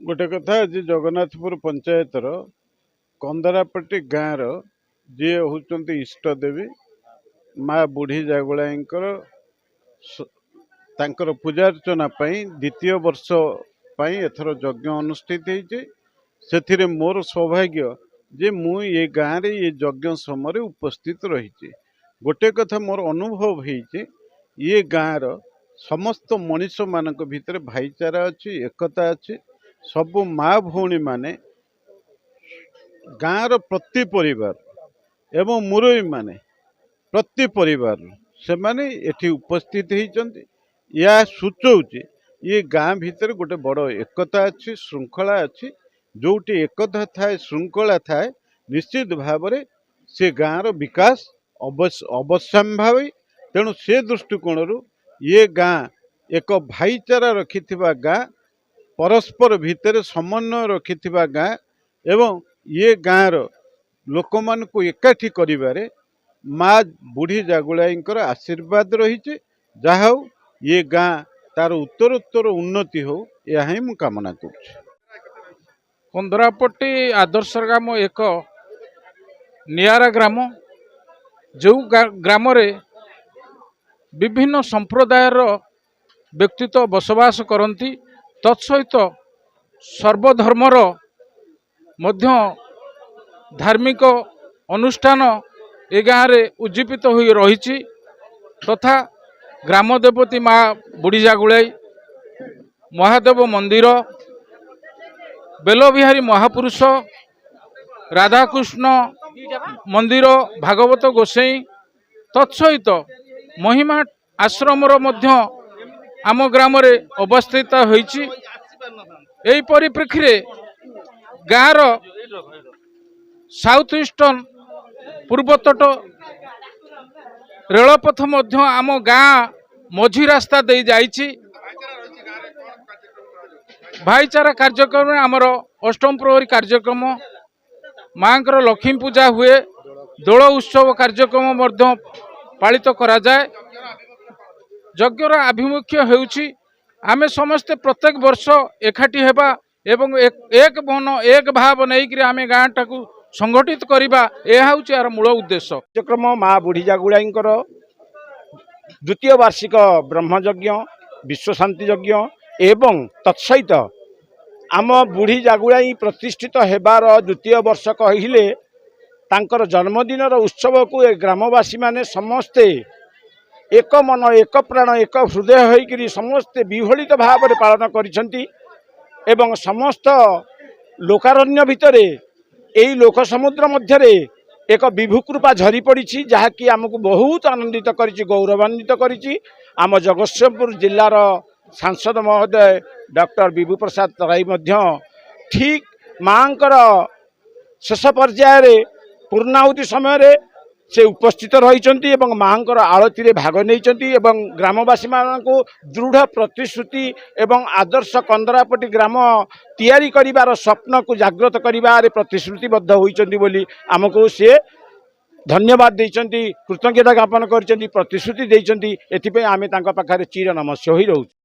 गोटे कथा आज जगन्नाथपुर पंचायतर कंदरापट्टी गाँव जी हूँ इष्ट देवी माँ बुढ़ी जागुलाईकर तांकर पूजार्चना द्वितीय वर्ष एथर यज्ञ अनुष्ठित होती मोर सौभाग्य जे मु ये गाँव रे ये यज्ञ समय उपस्थित रही। गोटे कथा मोर अनुभव होइचे ये गाँव समस्त मनीष मानक भितर भाईचारा अच्छी एकता अच्छी सबु माँ भौणी माने गाँव प्रति परिवार एवं मुरई माने प्रति परिवार से माने एठी उपस्थित होती। यह सूचौचे ये गाँ भितर गोटे बड़ एकता अच्छी श्रृंखला अच्छी जोटी एकता थाए श्रृंखला थाए निश्चित भाव से गाँव विकास अवश्यंभावी। तेणु से दृष्टिकोण ये गाँ एक भाईचारा रखि गाँ परस्पर भितर समन्वय रखि गाँ एवं ये गाँव लोक मान को एकाठी करिबारे माँ बुढ़ी जागुलाईकर आशीर्वाद रही। जहा ये गाँ तार उत्तरोत्तर उन्नति हो यह ही मु कामना करुछि। कंदरापट्टी आदर्श ग्राम एक नियारा ग्राम जो ग्राम रे विभिन्न संप्रदायर व्यक्तित्व बसवास करती तत्सहित सर्वधर्मर मध्य धार्मिक अनुष्ठान ए गाँव रे उज्जीवित हो रही तथा ग्राम देवती माँ बुढ़ी जागुलाई महादेव मंदिर बेलविहारी महापुरुष राधाकृष्ण मंदिर भागवत गोसाई तत्सहित महिमा आश्रम मध्य आम ग्राम रे अवस्थित होइछि। एही परिप्रेक्षी रे गाँव साउथ ईस्टर्न पूर्वतट रेलपथ मध्य आम गाँ मझी रास्ता दे जाइछि। भाईचारा कार्यक्रम आमर अष्टम प्रहरी कार्यक्रम माँकर लक्ष्मी पूजा हुए दोल उत्सव कार्यक्रम मध्य पालित करा जाए। यज्ञर आभिमुख्य हेउछि आमे समस्ते प्रत्येक वर्ष एकाठी हेबा एवं एक मन एक भाव नहीं आमे गाँ टाकू संगठित करिबा यह हूँ यार मूल उद्देश्य। कार्यक्रम माँ बुढ़ी जागुलाईकर द्वितीय वार्षिक ब्रह्मयज्ञ विश्व शांति यज्ञ एवं तत्सहित आम बुढ़ी जागुलाई प्रतिष्ठित हेबार द्वितीय वर्ष कहिले तांकर जन्मदिन उत्सव को ग्रामवासी माने समस्ते एक मन एक प्राण एक हृदय होइकरी समस्ते विहलित भाव में पालन करिसंती एवं समस्त लोकारण्य भितरे एई लोक समुद्र मध्यरे एक विभु कृपा झरी पड़ी जहाँकि आमको बहुत आनंदित करिछि गौरवान्वित करिछि। आम जगतसिंहपुर जिलार सांसद महोदय डॉक्टर विभु प्रसाद तराई मध्य ठीक माँकर शेष पर्याय पूर्णाहुति समय से उपस्थित रही एवं माँकर आरती रे भाग नहीं एवं ग्रामवासी मानक दृढ़ प्रतिश्रुति एवं आदर्श कंदरापट्टी ग्राम तैयारी करिवार स्वप्न को जागृत करिवार प्रतिश्रुतिबद्ध होइचंती बोली आमको से धन्यवाद देइचंती कृतज्ञता ज्ञापन करिचंती प्रतिश्रुति देइचंती एथिपई आमे तांका पाखरे चिर नमस्य होई रहू।